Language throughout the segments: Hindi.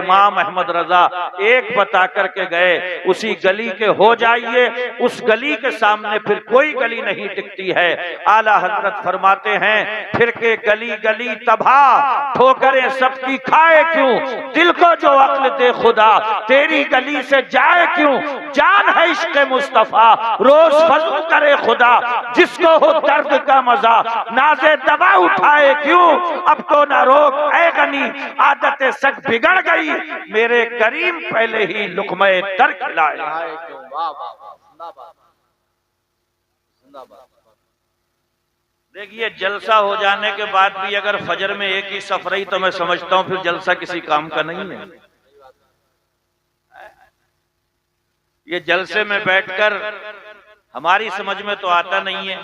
इमाम अहमद रजा एक बता करके गए, उसी गली के हो जाइए, उस गली के सामने फिर कोई गली नहीं टिकती है। आला हजरत फरमाते हैं फिर के गली गली तबाह, ठोकरें सबकी खाए क्यों, दिल को जो अक्ल दे खुदा तेरी गली से जाए क्यों, जान है इश्क मुस्तफा रोज फजल करे खुदा, जिसको हो दर्द का मजा नाज़े दवा उठाए क्यों, अब तो ना रोक ऐ गनी आदत सक बिगड़ गई, मेरे करीम पहले ही लुक़्मे तर खिलाए। देखिए जलसा हो जाने के बाद भी अगर फजर में एक ही सफ रही तो मैं समझता हूं फिर जलसा किसी काम का नहीं है। ये जलसे में बैठकर हमारी समझ में तो आता नहीं है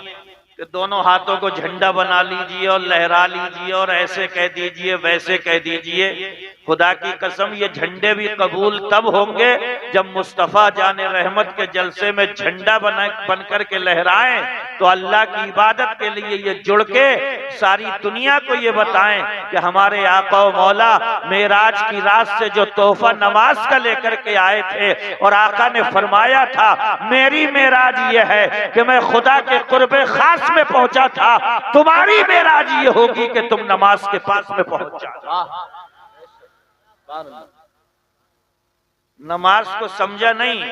कि दोनों हाथों को झंडा बना लीजिए और लहरा लीजिए और ऐसे कह दीजिए वैसे कह दीजिए। खुदा की कसम ये झंडे भी कबूल तब होंगे जब मुस्तफ़ा जाने रहमत के जलसे में झंडा बन करके लहराएं, तो अल्लाह की इबादत के लिए ये जुड़ के सारी दुनिया को ये बताएं कि हमारे आका व मौला मेराज की रात से जो तोहफा नमाज का लेकर के आए थे, और आका ने फरमाया था मेरी मेराज ये है कि मैं खुदा के कुर्बे खास में पहुंचा था, तुम्हारी मेराज ये होगी कि तुम नमाज के पास में पहुंच जाओ। नमाज को समझा नहीं,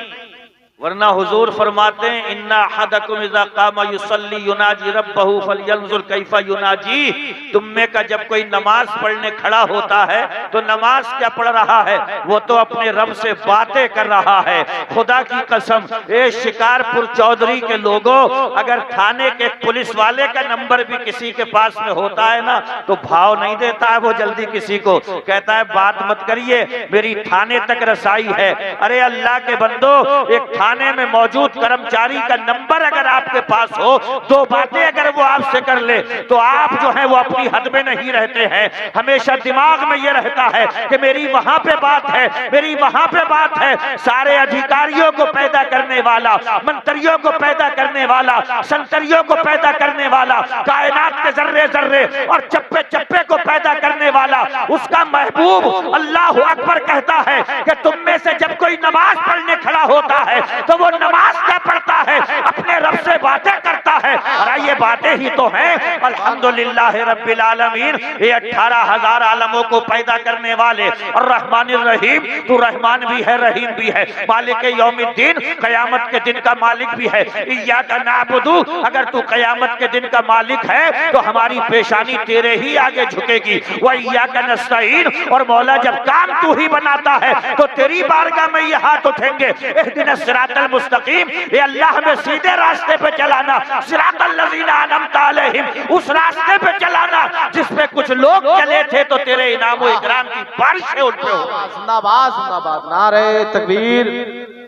वरना हुजूर फरमाते हैं इन्ना अहदकुम इज़ा क़ामा युसल्ली युनाजी रब्बहु फलयंजुर कैफ़ा युनाजी, तुम में का जब कोई नमाज पढ़ने खड़ा होता है तो नमाज क्या पढ़ रहा है, वो तो अपने रब से बातें कर रहा है। खुदा की कसम ए शिकारपुर चौधरी के लोगों, अगर थाने के पुलिस वाले का नंबर भी किसी के पास में होता है ना तो भाव नहीं देता है वो जल्दी किसी को, कहता है बात मत करिए मेरी थाने तक रसाई है। अरे अल्लाह के बंदो, एक थाने में मौजूद कर्मचारी का नंबर अगर आपके पास हो, दो बातें अगर वो आपसे कर ले तो आप जो है वो अपनी हद में नहीं रहते हैं। हमेशा दिमाग में ये रहता है कि मेरी वहां पे बात है, मेरी वहां पे बात है। सारे अधिकारियों को पैदा करने वाला, मंत्रियों को पैदा करने वाला, संतरियों को पैदा करने वाला, कायनात के जर्रे जर्रे और चप्पे चप्पे को पैदा करने वाला, उसका महबूब अल्लाह अकबर कहता है कि तुम में से जब कोई नमाज पढ़ने खड़ा होता है तो वो नमाज क्या पढ़ता है, अपने रब से बातें करता है। और ये बातें ही तो हैं अल्हम्दुलिल्लाह रब्बिल आलमीन, ये 18,000 आलमों को पैदा करने वाले और रहमानिर रहीम, तू रहमान भी है रहीम भी है, मालिक यौमिद्दीन, कयामत के दिन का मालिक भी है। इय्याका नअबुदु, अगर तू कयामत के दिन का मालिक है तो हमारी पेशानी तेरे ही आगे झुकेगी। व इय्याका नस्तईन, और मौला जब काम तू ही बनाता है तो तेरी बारगाह में ये हाथ उठेंगे इहदिना सिरातल मुस्तकीम, ये अल्लाह में सीधे रास्ते पे चलाना, सिरातल लज़ीना अनअमता अलैहिम, उस रास्ते पे चलाना जिस पे कुछ लोग चले थे तो तेरे इनाम व इकराम की बारिशें उन पे हो। जिंदाबाद जिंदाबाद, नारे तकबीर,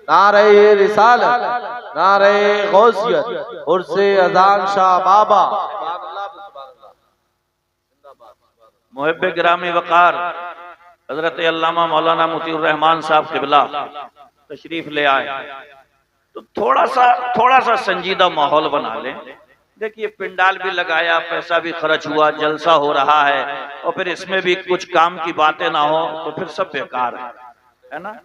नारे रिसालत, नारे गौसियत, उर्से अज़ान शाह बाबा। मुहिब्बे गिरामी वक़ार हजरत अल्लामा मौलाना मुतीउर रहमान साहब क़िबला तशरीफ ले आए तो थोड़ा सा संजीदा माहौल बना लें। देखिए पिंडाल भी लगाया, पैसा भी खर्च हुआ, जलसा हो रहा है, और फिर इसमें भी कुछ काम की बातें ना हो तो फिर सब बेकार है ना।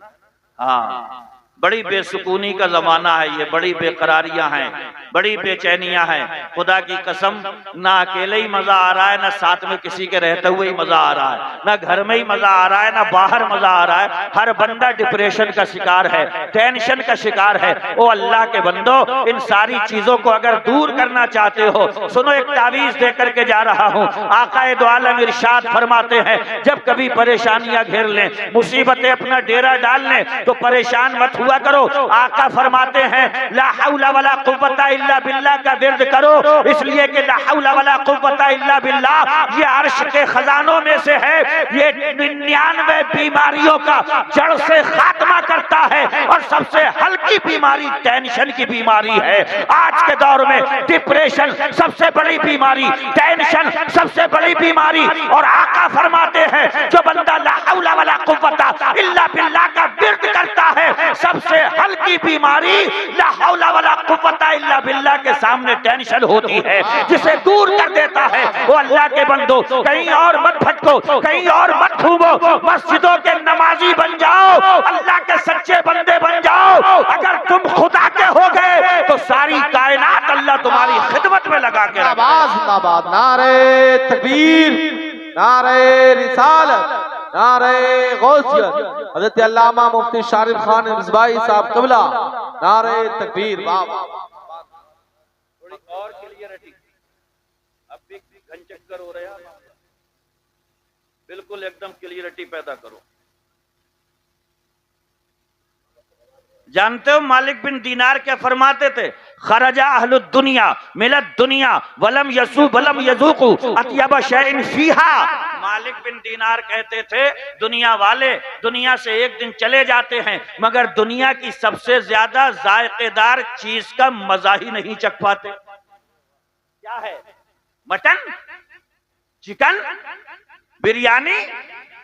हाँ, बड़ी बेसुकूनी का जमाना है ये, बड़ी बेकरारियां हैं, बड़ी बेचैनियां हैं। खुदा की कसम ना अकेले ही मजा आ रहा है, ना साथ में किसी के रहते हुए ही मजा आ रहा है, ना घर में ही मजा आ रहा है, ना बाहर मजा आ रहा है। हर बंदा डिप्रेशन का शिकार है, टेंशन का शिकार है। ओ अल्लाह के बंदो, इन सारी चीजों को अगर दूर करना चाहते हो, सुनो एक तावीज दे करके जा रहा हूँ। आकाए दो आलम इरशाद फरमाते हैं जब कभी परेशानियां घेर लें, मुसीबतें अपना डेरा डाल लें तो परेशान मत हुआ करो। आका फरमाते हैं ला हौला वला कुव्वता इल्ला बिल्लाह का विर्द करो, इसलिए कि ला हौला वला कुव्वता इल्ला बिल्लाह ये अर्श के खजानों में से है। ये 99 बीमारियों का जड़ से खात्मा करता है, और सबसे हल्की बीमारी टेंशन की बीमारी है। आज के दौर में डिप्रेशन सबसे बड़ी बीमारी, टेंशन सबसे बड़ी बीमारी। और आका फरमाते हैं जो बंदा ला हौला वला कुव्वता इल्ला बिल्लाह का विर्द करता है, सब सबसे हल्की बीमारी ला हौला वला कुव्वता इल्ला बिल्लाह के सामने टेंशन होती है, जिसे दूर कर देता है। वो अल्लाह के बंदो, कहीं और मत भटको, कहीं और मत घूमो, मस्जिदों के नमाजी बन जाओ, अल्लाह के सच्चे बंदे बन जाओ। अगर तुम खुदा के हो गए तो सारी कायनात अल्लाह तुम्हारी खिदमत में लगा के जिंदाबाद। नारे तकबीर, नारे रिसालत, नारे गौसियत। हजरत अल्लामा मुफ्ती शारिफ खान रिजवाई साहब क़िबला, नारे तकबीर। वाह थोड़ी और क्लियरिटी, अब भी घनचक्कर हो रहा है, बिल्कुल एकदम क्लियरिटी पैदा करो। जानते हो मालिक बिन दीनार क्या फरमाते थे? खरजा अहलुद दुनिया मिलत दुनिया वलम यसू वलम यजूकू अत्यब शैइन फीहा। मालिक बिन दीनार कहते थे दुनिया वाले दुनिया से एक दिन चले जाते हैं, मगर दुनिया की सबसे ज्यादा जायकेदार चीज का मजा ही नहीं चख पाते। क्या है? Mutton, chicken, biryani.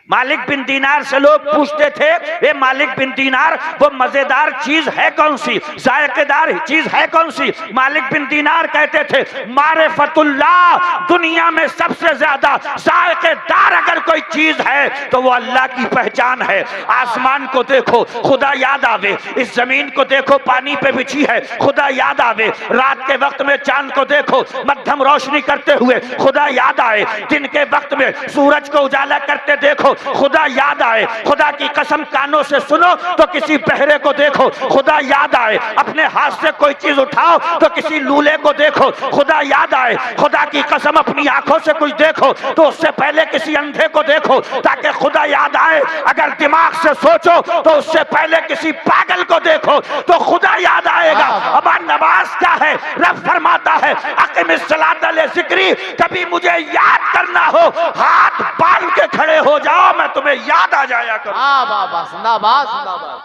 मालिक बिन दीनार से लोग पूछते थे, ये मालिक बिन दीनार वो मजेदार चीज है कौन सी, जायकेदार चीज है कौन सी? मालिक बिन दीनार कहते थे मारिफतुल्लाह, दुनिया में सबसे ज्यादा जायकेदार अगर कोई चीज है तो वो अल्लाह की पहचान है। आसमान को देखो खुदा याद आवे, इस जमीन को देखो पानी पे बिछी है खुदा याद आवे, रात के वक्त में चांद को देखो मध्यम रोशनी करते हुए खुदा याद आए, दिन के वक्त में सूरज को उजाला करते देखो खुदा याद आए। खुदा की कसम कानों से सुनो तो किसी बहरे को देखो खुदा याद आए, अपने हाथ से कोई चीज उठाओ तो किसी लूले को देखो खुदा याद आए। खुदा की कसम अपनी आंखों से कुछ देखो तो उससे पहले किसी अंधे को देखो ताकि खुदा याद आए। अगर दिमाग से सोचो तो उससे पहले किसी पागल को देखो तो खुदा याद आएगा। अब नमाज क्या है? रब फरमाता है अक़िमिस्सलाता लिज़िक्री, कभी मुझे याद करना हो हाथ बांध के खड़े हो जाओ, मैं तुम्हें याद आ जाया करूं। वाह वाह वाह, जिंदाबाद जिंदाबाद,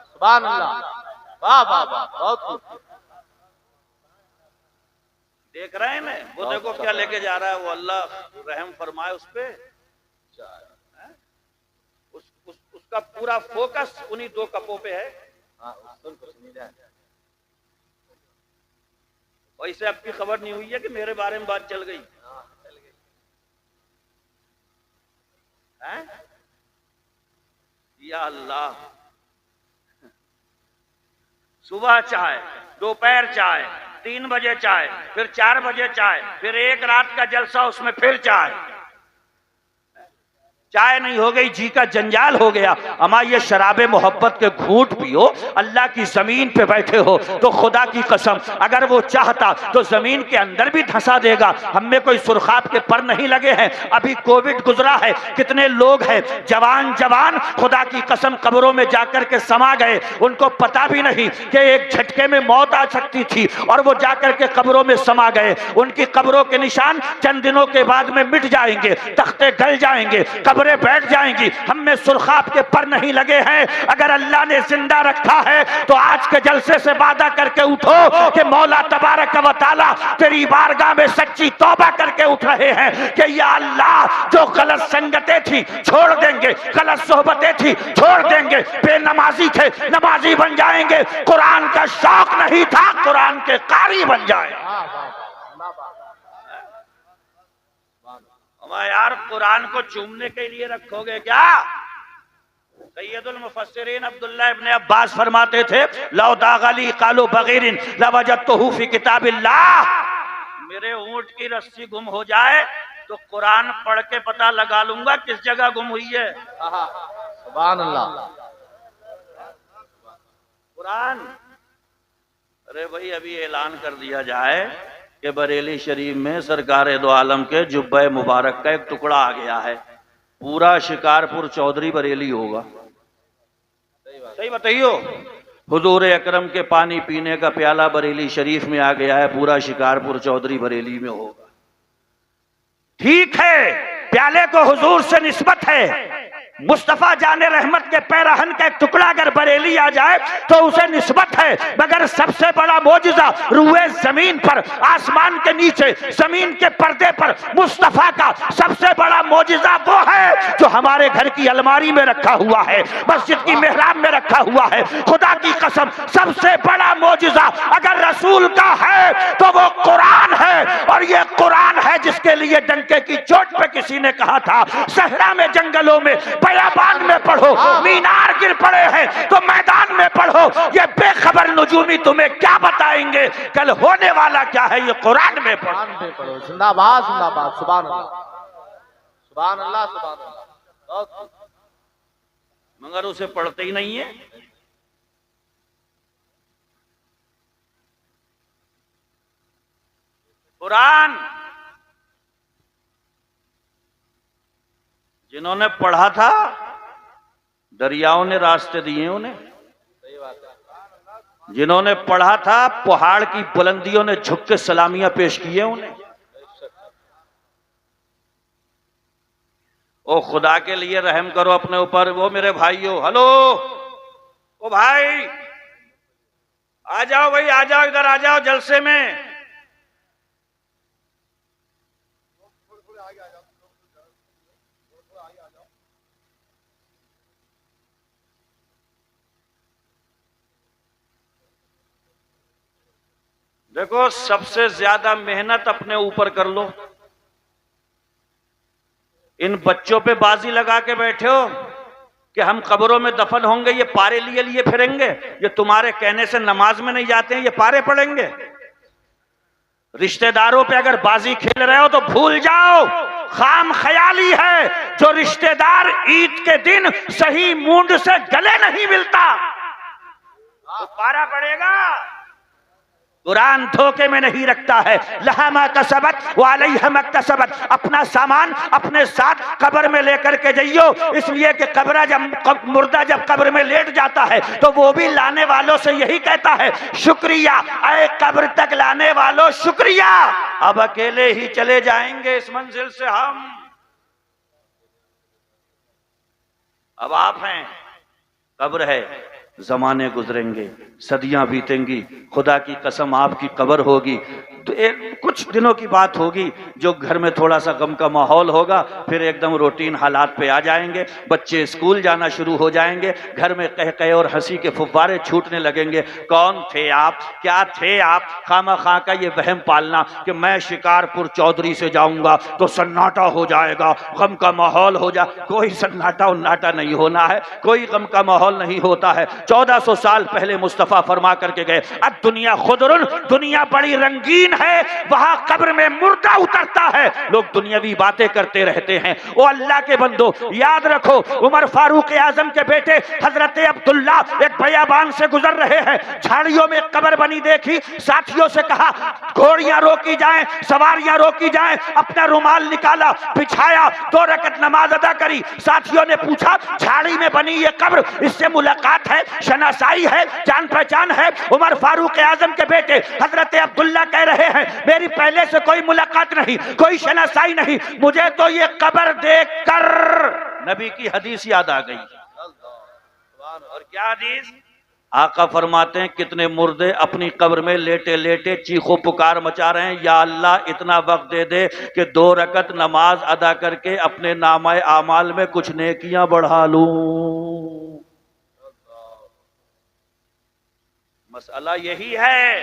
सुभान अल्लाह। वाह वाह वाह, बहुत खूब। देख रहे हैं ना वो, देखो क्या लेके जा रहा है वो, अल्लाह रहम फरमाए उस पे। उसका पूरा फोकस उन्हीं दो कपों पे है। वैसे आपकी खबर नहीं हुई है कि मेरे बारे में बात चल गई है? या अल्लाह, सुबह चाय, दोपहर चाय, 3 बजे चाय, फिर 4 बजे चाय, फिर एक रात का जलसा, उसमें फिर चाय। चाय नहीं हो गई, जी का जंजाल हो गया। अमा ये शराबे मोहब्बत के घूंट पियो, अल्लाह की जमीन पे बैठे हो तो खुदा की कसम अगर वो चाहता तो जमीन के अंदर भी धंसा देगा। हम में कोई सुरखाब के पर नहीं लगे हैं। अभी कोविड गुजरा है, कितने लोग हैं जवान जवान खुदा की कसम कब्रों में जाकर के समा गए, उनको पता भी नहीं कि एक झटके में मौत आ सकती थी और वो जाकर के कब्रों में समा गए। उनकी कब्रों के निशान चंद दिनों के बाद में मिट जाएंगे, तख्ते गल जाएंगे, बैठ जाएंगी। हम में सुरखाब के पर नहीं लगे हैं। अगर अल्लाह ने जिंदा रखा है तो आज के जलसे से वादा करके उठो कि मौला तबारक व तआला तेरी बारगाह में सच्ची तौबा करके उठ रहे हैं कि या अल्लाह जो गलत संगतें थी छोड़ देंगे, गलत सोहबतें थी छोड़ देंगे, बेनमाजी थे नमाजी बन जाएंगे, कुरान का शौक नहीं था कुरान के कारी बन जाए। यार कुरान को चूमने के लिए रखोगे क्या? सैयदुल मुफस्सिरीन अब्दुल्लाह इब्ने अब्बास फरमाते थे लौ दागली कालू बगीरिन लवजदतहु फी किताबिल्लाह, मेरे ऊंट की रस्सी गुम हो जाए तो कुरान पढ़ के पता लगा लूंगा किस जगह गुम हुई है। सुभान अल्लाह। कुरान, अरे भाई अभी ऐलान कर दिया जाए कि बरेली शरीफ में सरकार दो आलम के जुब्बे मुबारक का एक टुकड़ा आ गया है, पूरा शिकारपुर चौधरी बरेली होगा। सही बताइयो, हुजूर अकरम के पानी पीने का प्याला बरेली शरीफ में आ गया है, पूरा शिकारपुर चौधरी बरेली में होगा। ठीक है, प्याले को हुजूर से निस्बत है मुस्तफा जाने रहमत के पैराहन का एक टुकड़ा अगर बरेली आ जाए तो उसे निस्बत है, मगर सबसे बड़ा मोजिजा रूए जमीन पर, आसमान के नीचे जमीन के पर्दे पर मुस्तफा का सबसे बड़ा मोजिजा वो है जो हमारे घर की अलमारी में रखा हुआ है, मस्जिद की मेहराब में रखा हुआ है। खुदा की कसम सबसे बड़ा मोजिजा अगर रसूल का है तो वो कुरान है, और ये कुरान है जिसके लिए डंके की चोट पे किसी ने कहा था सहरा में, जंगलों में, बयाबान में पढ़ो, मीनार गिर पड़े हैं तो मैदान में पढ़ो। ये बेखबर नजूमी तुम्हें क्या बताएंगे कल होने वाला क्या है, ये कुरान में पढ़ो। जिंदाबाद जिंदाबाद, सुभान अल्लाह सुभान अल्लाह सुभान अल्लाह। मगर उसे पढ़ते ही नहीं है। कुरान जिन्होंने पढ़ा था दरियाओं ने रास्ते दिए उन्हें, जिन्होंने पढ़ा था पहाड़ की बुलंदियों ने झुक के सलामियां पेश की है उन्हें। ओ खुदा के लिए रहम करो अपने ऊपर। वो मेरे भाइयों, हेलो ओ भाई आ जाओ भाई, आ जाओ इधर, आ जाओ जलसे में। देखो सबसे ज्यादा मेहनत अपने ऊपर कर लो। इन बच्चों पे बाजी लगा के बैठे हो कि हम कब्रों में दफन होंगे, ये पारे लिए लिए फिरेंगे, ये तुम्हारे कहने से नमाज में नहीं जाते हैं, ये पारे पढ़ेंगे। रिश्तेदारों पे अगर बाजी खेल रहे हो तो भूल जाओ, खाम ख्याली है। जो रिश्तेदार ईद के दिन सही मूंड से गले नहीं मिलता वो पारा पड़ेगा। कुरान धोखे में नहीं रखता है। लहमा कसबत वालैहा मक्तसबत, अपना सामान अपने साथ कब्र में लेकर के जाइयो, इसलिए कि मुर्दा जब कब्र में लेट जाता है तो वो भी लाने वालों से यही कहता है शुक्रिया, ऐ कब्र तक लाने वालों शुक्रिया, अब अकेले ही चले जाएंगे इस मंजिल से हम। अब आप हैं, कब्र है, जमाने गुजरेंगे, सदियां बीतेंगी, खुदा की कसम आपकी कब्र होगी तो कुछ दिनों की बात होगी जो घर में थोड़ा सा गम का माहौल होगा, फिर एकदम रूटीन हालात पे आ जाएंगे। बच्चे स्कूल जाना शुरू हो जाएंगे, घर में कह कह और हंसी के फुव्वारे छूटने लगेंगे। कौन थे आप, क्या थे आप? खामा खा का ये वहम पालना कि मैं शिकारपुर चौधरी से जाऊंगा तो सन्नाटा हो जाएगा, गम का माहौल हो जा। कोई सन्नाटा उन्नाटा नहीं होना है, कोई गम का माहौल नहीं होता है। 1400 साल पहले मुस्तफा फरमा करके गए, अब दुनिया खुदरुन, दुनिया बड़ी रंगीन है, वहां कब्र में मुर्दा उतरता है, लोग दुनियावी बातें करते रहते हैं। ओ अल्लाह के बंदो, याद रखो, उमर फारूक आजम के बेटे हजरत अब्दुल्ला एक बयाबान से गुजर रहे हैं, झाड़ियों में कब्र बनी देखी, साथियों से कहा घोड़ियां रोकी जाएं, सवारियां रोकी जाएं, अपना रुमाल निकाला, बिछाया, 2 रकत नमाज अदा करी। साथियों ने पूछा झाड़ी में बनी ये कब्र, इससे मुलाकात है, शनासाई है, जान पहचान है? उमर फारूक आजम के बेटे हजरत अब्दुल्ला कह रहे हैं मेरी पहले से कोई मुलाकात नहीं, कोई शनासाई नहीं, मुझे तो ये कब्र देखकर नबी की हदीस याद आ गई। और क्या हदीस? आका फरमाते हैं कितने मुर्दे अपनी कब्र में लेटे लेटे चीखो पुकार मचा रहे हैं, या अल्लाह इतना वक्त दे दे कि 2 रकत नमाज अदा करके अपने नामाए आमाल में कुछ नेकियां बढ़ा लूं। मसला यही है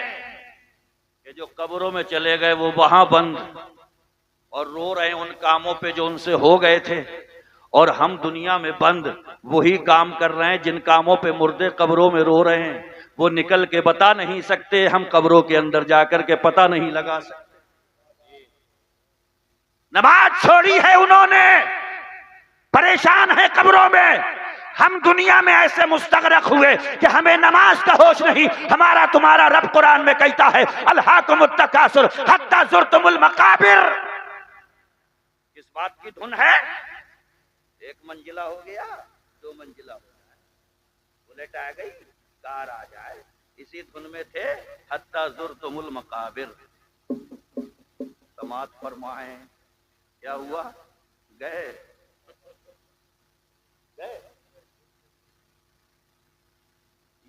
कि जो कब्रों में चले गए वो वहां बंद और रो रहे हैं उन कामों पे जो उनसे हो गए थे, और हम दुनिया में बंद वही काम कर रहे हैं जिन कामों पे मुर्दे कब्रों में रो रहे हैं। वो निकल के बता नहीं सकते, हम कब्रों के अंदर जाकर के पता नहीं लगा सकते। नमाज छोड़ी है उन्होंने, परेशान है कब्रों में। हम दुनिया में ऐसे मुस्तगरक हुए कि हमें नमाज का होश नहीं। हमारा तुम्हारा रब कुरान में कहता है अल्हाकुमुत तकासुर हत्ता ज़ुरतुमुल मकाबिर। किस बात की धुन है? 1 मंजिला हो गया, 2 मंजिला हो गया, बुलेट आ गई, कार आ जाए, इसी धुन में थे हत्ता ज़ुरतुमुल मकाबिर। समात फरमाए, क्या हुआ? गए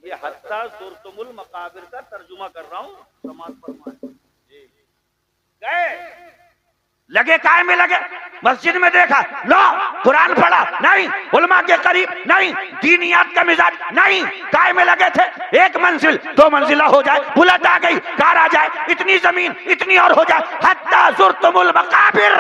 ये हत्ता जुर्तुमुल मकाबिर का तर्जुमा कर रहा हूं, समाज फरमाए। गए लगे काय में लगे, मस्जिद में देखा लो कुरान पढ़ा नहीं, उलमा के करीब नहीं, दीनियात का मिजाज नहीं, काय में लगे थे। एक मंजिल 2 मंजिला हो जाए, बुलेट आ गई, कार आ जाए, इतनी जमीन इतनी और हो जाए, हत्ता जुर्तुमुल मकाबिर।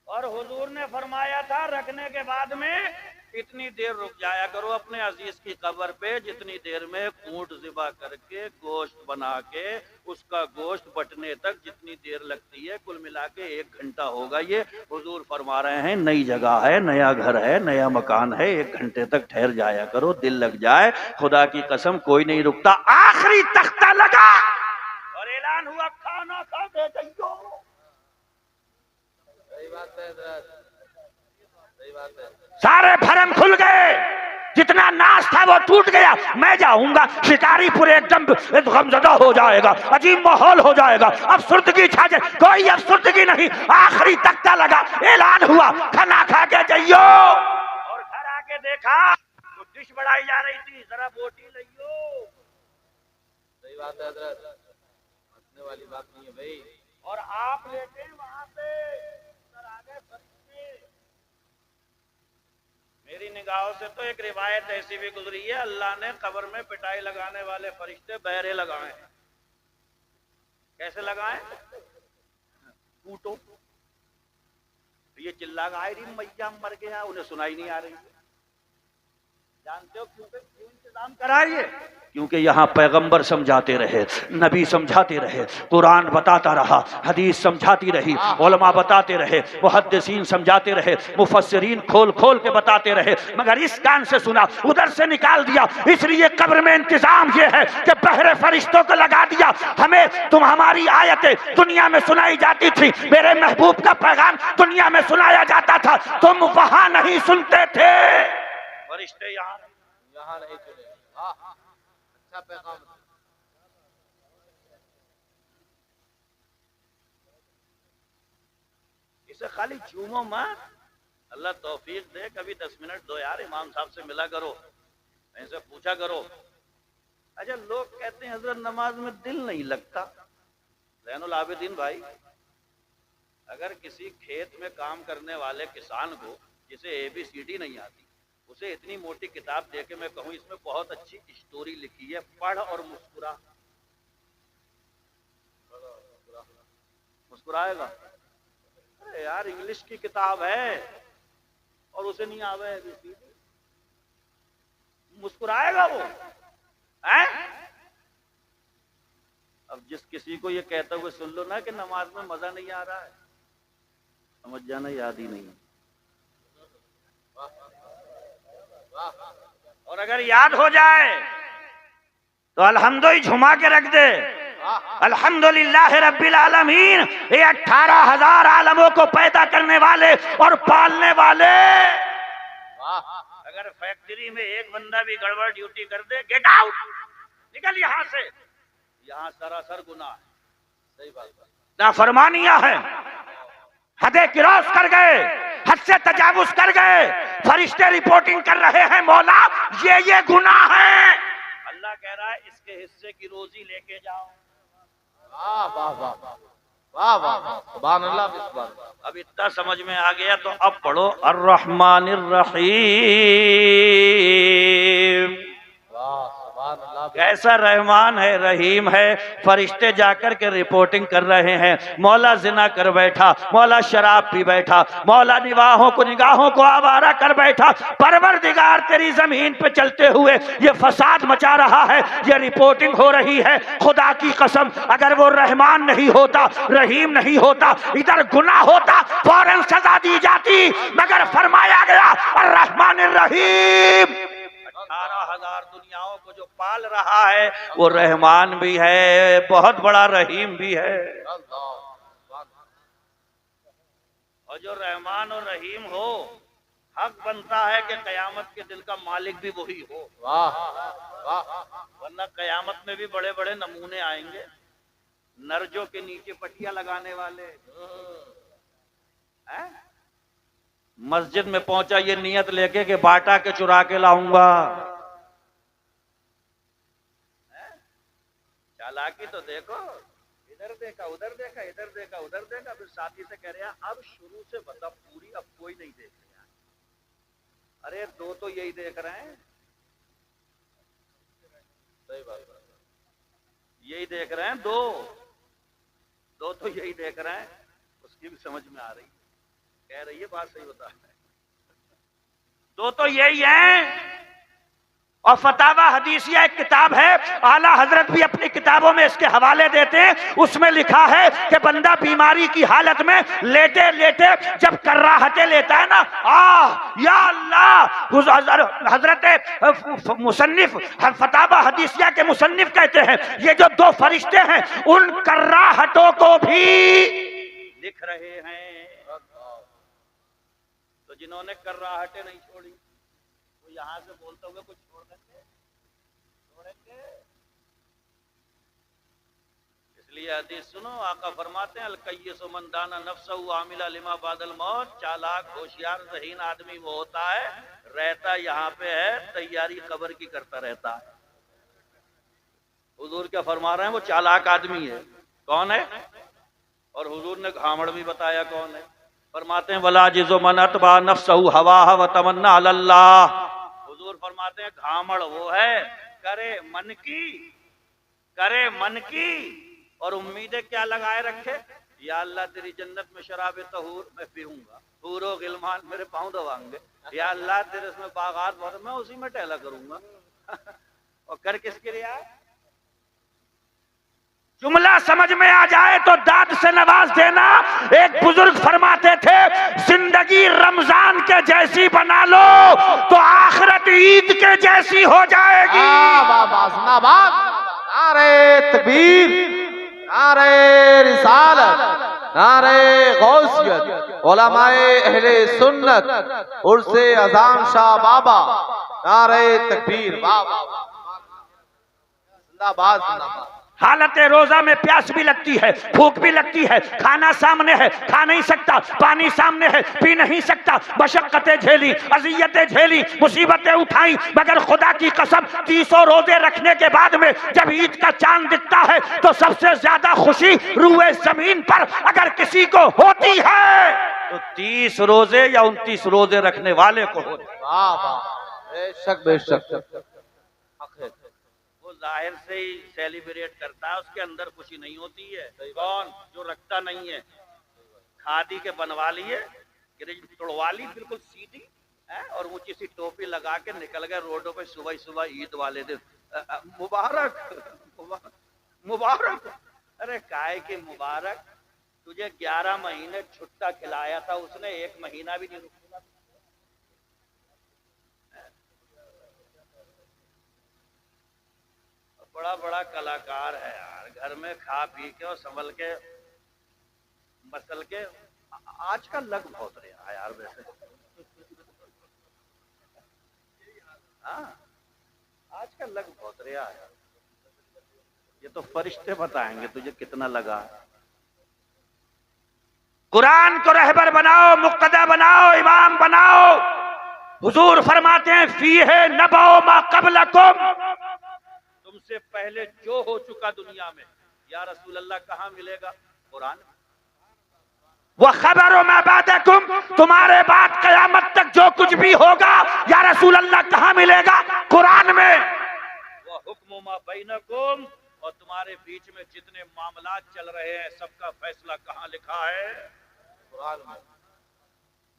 और हुजूर ने फरमाया था रखने के बाद में इतनी देर रुक जाया करो अपने अजीज की कब्र पे, जितनी देर में ऊंट ज़िबा करके गोश्त बना के उसका गोश्त बटने तक जितनी देर लगती है, कुल मिला के 1 घंटा होगा। ये हुजूर फरमा रहे हैं नई जगह है, नया घर है, नया मकान है, 1 घंटे तक ठहर जाया करो, दिल लग जाए। खुदा की कसम कोई नहीं रुकता। आखिरी तख्ता लगा और ऐलान हुआ खाना खा के जाइयो। सारे भरम खुल गए, जितना नाश था वो टूट गया। मैं जाऊंगा शिकारीपुर एकदम गमजदा हो जाएगा, अजीब माहौल हो जाएगा, अफसुर्दगी छा जाए। कोई अफसुर्दगी नहीं, आखिरी तख्ता लगा, ऐलान हुआ खाना खा के जाइयो। और घर आके देखा तो डिश बढ़ाई जा रही थी, जरा बोटी लियो। सही बात है हजरत, हंसने वाली बात नहीं है भाई। और आप लेटे वहां पे मेरी निगाहों से तो एक रिवायत ऐसी भी गुजरी है, अल्लाह ने कब्र में पिटाई लगाने वाले फरिश्ते बहरे लगाए। कैसे लगाए? कूटो। ये चिल्ला गायरी मैया मर गया, उन्हें सुनाई नहीं आ रही। जानते हो क्यों इंतजाम कराइए? क्योंकि यहाँ पैगंबर समझाते रहे, नबी समझाते रहे, कुरान बताता रहा, हदीस समझाती रही, उलमा बताते रहे, मुहद्दिसीन समझाते रहे, मुफस्सिरीन खोल खोल के बताते रहे, मगर इस कान से सुना उधर से निकाल दिया। इसलिए कब्र में इंतजाम ये है कि बहरे फरिश्तों को लगा दिया। हमें हमारी आयतें दुनिया में सुनाई जाती थी, मेरे महबूब का पैगाम दुनिया में सुनाया जाता था, तुम वहां नहीं सुनते थे। फरिश्ते यहाँ नहीं सुने। अच्छा पैगाम। इसे खाली झूमो मत, अल्लाह तौफीक दे, कभी 10 मिनट दो यार, इमाम साहब से मिला करो, ऐसे पूछा करो। अच्छा लोग कहते हैं हजरत नमाज में दिल नहीं लगता। ज़ैनुल आबिदीन भाई, अगर किसी खेत में काम करने वाले किसान को जिसे ABCD नहीं आती, उसे इतनी मोटी किताब दे के मैं कहूं इसमें बहुत अच्छी स्टोरी लिखी है, पढ़ और मुस्कुरा, मुस्कुराएगा? अरे यार इंग्लिश की किताब है और उसे नहीं आवे ABCD, मुस्कुराएगा वो है? अब जिस किसी को ये कहते हुए सुन लो ना कि नमाज में मजा नहीं आ रहा है, समझ जाना याद ही नहीं। और अगर याद हो जाए तो अल्हम्दुलिल्लाह झुमा के रख दे, अल्हम्दुलिल्लाह रब्बिल आलमीन, ये 18,000 आलमों को पैदा करने वाले और पालने वाले। अगर फैक्ट्री में एक बंदा भी गड़बड़ ड्यूटी कर दे, गेट आउट, निकल यहां से, यहां सरासर गुनाह है। सही बात, नाफरमानियां है, हदें क्रॉस कर गए, हद से तजावुज कर गए, फरिश्ते रिपोर्टिंग कर रहे हैं मौला ये गुनाह है। अल्लाह कह रहा है इसके हिस्से की रोजी लेके जाओ। वाह वाह वाह वाह वाह, सुभान अल्लाह सुभान अल्लाह। अब इतना समझ में आ गया तो अब पढ़ो अर्रहमानिर रहीम। कैसा रहमान है, रहीम है। फरिश्ते जाकर के रिपोर्टिंग कर रहे हैं, मौला जिना कर बैठा, मौला शराब पी बैठा, मौला निगाहों को आवारा कर बैठा। परवरदिगार तेरी जमीन पे चलते हुए ये फसाद मचा रहा है, ये रिपोर्टिंग हो रही है। खुदा की कसम अगर वो रहमान नहीं होता, रहीम नहीं होता, इधर गुनाह होता, फौरन सजा दी जाती, मगर फरमाया गया अर्रहमानिर रहीम। 18,000 दुनियाओं को जो पाल रहा है वो रहमान भी है, बहुत बड़ा रहीम भी है। और जो रहमान और रहीम हो, हक बनता है कि कयामत के दिल का मालिक भी वही हो, वाह वाह। वरना कयामत में भी बड़े बड़े नमूने आएंगे, नरजों के नीचे पटिया लगाने वाले हैं? मस्जिद में पहुंचा ये नियत लेके कि बाटा के चुरा के लाऊंगा। चालाकी तो देखो, इधर देखा उधर देखा, इधर देखा उधर देखा, फिर साथी से कह रहे हैं अब शुरू से बता पूरी, अब कोई नहीं देख रहा। अरे दो तो यही देख रहे हैं, सही बात है। यही देख रहे हैं, दो तो यही देख रहे हैं। उसकी भी समझ में आ रही है, कह रही है बात सही बता रहे हैं, दो तो यही है। और फतावा हदीसिया एक किताब है, आला हजरत भी अपनी किताबों में इसके हवाले देते हैं। उसमें लिखा है कि बंदा बीमारी की हालत में लेटे लेटे जब कर्राहते लेता है ना, या अल्लाह, हजरत मुसन्निफ फतावा हदीसिया के मुसन्निफ कहते हैं ये जो दो फरिश्ते हैं उन कर्राहटों को भी लिख रहे हैं। तो जिन्होंने कर्राहटें नहीं छोड़ी वो यहां से बोलते हुए कुछ छोड़ेंगे? इसलिए हदीस सुनो, आका फरमाते हैं अलकय्यिसु मन दाना नफ्सहु आमिला लिमा बादल मौत। चालाक होशियार ज़हीन आदमी वो होता है रहता यहाँ पे है, तैयारी कब्र की करता रहता है। हुजूर क्या फरमा रहे हैं, वो चालाक आदमी है। कौन है? और हुजूर ने घामड़ भी बताया कौन है। फरमाते हैं वला जिज़ो मन अतबा नफ्सहु हवाहा व तमन्ना अल्लाह। हुजूर फरमाते हैं घामड़ वो है करे मन की और उम्मीदें क्या लगाए रखे, या अल्लाह तेरी जन्नत में शराब तहूर मैं पीऊंगा, हूरो गिलमान मेरे पांव दबाएंगे, या अल्लाह तेरे इसमें बागात बहुत मैं उसी में टहला करूंगा। और कर किसके लिए आए? जुमला समझ में आ जाए तो दाद से नवाज देना। एक बुजुर्ग फरमाते थे जिंदगी रमजान के जैसी बना लो तो आखिरत ईद के जैसी हो जाएगी। नारे तकबीर, नारे रिसालत, नारे गौसियत, उलमाए अहले सुन्नत, उर्से अज़ाम शाह बाबा, नारे तकबीर, बाबा जिंदाबाद जिंदाबाद। हालत रोजा में प्यास भी लगती है, भूख भी लगती है, खाना सामने है खा नहीं सकता, पानी सामने है पी नहीं सकता, मशक्कतें झेली, अजियतें झेली, मुसीबतें उठाई, मगर खुदा की कसम 300 रोजे रखने के बाद में जब ईद का चांद दिखता है तो सबसे ज्यादा खुशी रूए जमीन पर अगर किसी को होती है तो 30 रोजे या 29 रोजे रखने वाले को होती है। वाह वाह, बेशक बेशक। जाहिर से ही सेलिब्रेट करता है, उसके अंदर खुशी नहीं होती है। कौन? जो रखता नहीं है। खादी के बनवा लिए, तोड़वा ली बिल्कुल सीधी है और ऊंची सी टोपी लगा के निकल गए रोडों पे सुबह सुबह ईद वाले दिन। मुबारक मुबारक। अरे काय के मुबारक, तुझे 11 महीने छुट्टा खिलाया था उसने, 1 महीना भी नहीं रुका। बड़ा बड़ा कलाकार है यार, घर में खा पी के और संभल के मसल के। आज का लग बहुत रहा है यार वैसे। हाँ, आज का लग बहुत रहा है। ये तो फरिश्ते बताएंगे तुझे कितना लगा। कुरान को रहबर बनाओ, मुक्तदा बनाओ, इमाम बनाओ। हुजूर फरमाते हैं फीहे नबओ मा क़ब्लकुम, तुमसे पहले जो हो चुका दुनिया में। या रसूल अल्लाह कहाँ मिलेगा? कुरान। वह खबरों में बादकुम, तुम्हारे बाद कयामत तक जो कुछ भी होगा या रसूल अल्लाह कहाँ मिलेगा? कुरान में। वह हुक्म मा बैनकुम, और तुम्हारे बीच में जितने मामलात चल रहे हैं सबका फैसला कहाँ लिखा है? कुरान में।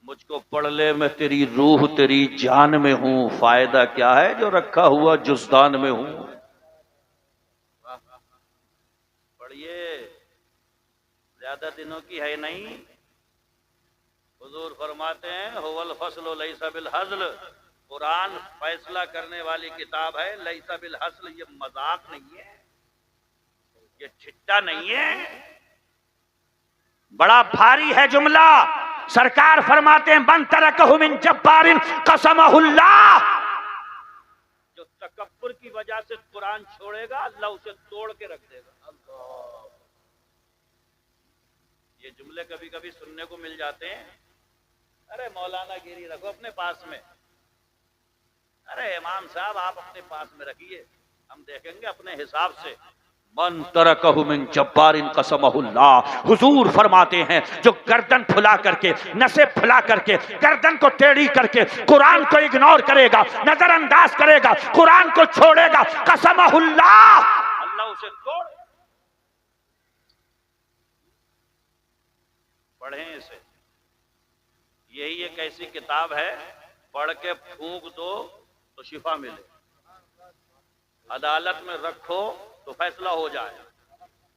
मुझको पढ़ ले, मैं तेरी रूह तेरी जान में हूँ, फायदा क्या है जो रखा हुआ जुज़दान में हूँ। ज्यादा दिनों की है नहीं। हुजूर फरमाते हैं हुवल फस्ल लैसा बिल हज़ल, कुरान फैसला करने वाली किताब है। लैसा बिल हज़ल, ये मजाक नहीं है, ये छिट्टा नहीं है, बड़ा भारी है जुमला। सरकार फरमाते हैं मन तरकहु मिन जब्बारिन कसमहुल्लाह, जो तकब्बुर की वजह से कुरान छोड़ेगा अल्लाह उसे तोड़ के रख देगा। ये जुमले कभी कभी सुनने को मिल जाते हैं, अरे मौलाना गिरी रखो अपने पास में, अरे इमाम साहब आप अपने पास में रखिए, हम देखेंगे अपने हिसाब से। मन तरकहु मिन जब्बारिन कसमहुल्लाह, हुजूर फरमाते हैं जो गर्दन फुला करके, नसें फुला करके, गर्दन को टेढ़ी करके कुरान को इग्नोर करेगा, नजरअंदाज करेगा, कुरान को छोड़ेगा, कसमहुल्लाह, अल्लाह उसे तोड़। पढ़ें इसे, यही एक ऐसी किताब है पढ़ के फूंक दो तो शिफा मिले, अदालत में रखो तो फैसला हो जाए,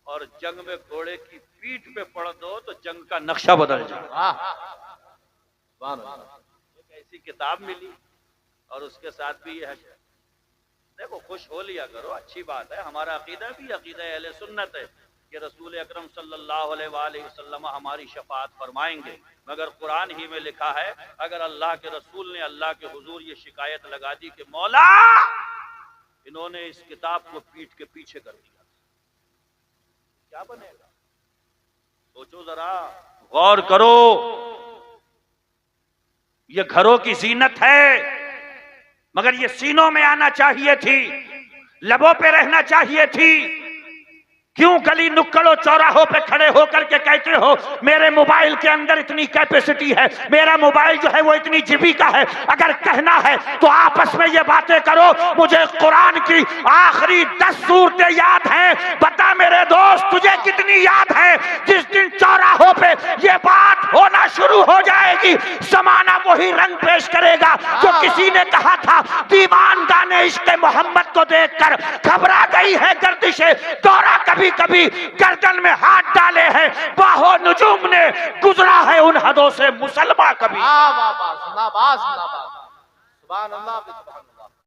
और जंग में घोड़े की पीठ पे पड़ दो तो जंग का नक्शा बदल जाए। एक ऐसी किताब मिली और उसके साथ भी यह है। देखो खुश हो लिया करो, अच्छी बात है, हमारा अकीदा भी अकीदा अहले सुन्नत है कि रसूल अकरम सल्लल्लाहु अलैहि वसल्लम हमारी शफाअत फरमाएंगे, मगर कुरान ही में लिखा है अगर अल्लाह के रसूल ने अल्लाह के हुजूर ये शिकायत लगा दी कि मौला इन्होंने इस किताब को पीठ के पीछे कर दिया, क्या बनेगा? सोचो जरा, गौर करो। ये घरों की जीनत है, मगर ये सीनों में आना चाहिए थी, लबों पे रहना चाहिए थी। क्यों गली नुक्कड़ों चौराहों पे खड़े होकर के कहते हो मेरे मोबाइल के अंदर इतनी कैपेसिटी है, मेरा मोबाइल जो है वो इतनी जीबी का है? अगर कहना है तो आपस में ये बातें करो। मुझे कुरान की आखिरी 10 सूरतें याद हैं, बता मेरे दोस्त तुझे कितनी याद है? जिस दिन चौराहों पे ये बात होना शुरू हो जाएगी, जमाना वही रंग पेश करेगा जो किसी ने कहा था दीवान गाने इश्क़ मोहम्मद को देखकर घबरा गई है गर्दिशे दौरा, कभी कभी गर्दन में हाथ डाले हैं बाहो नजूम ने, गुजरा है उन हदों से मुसलमान कभी। सुभान अल्लाह।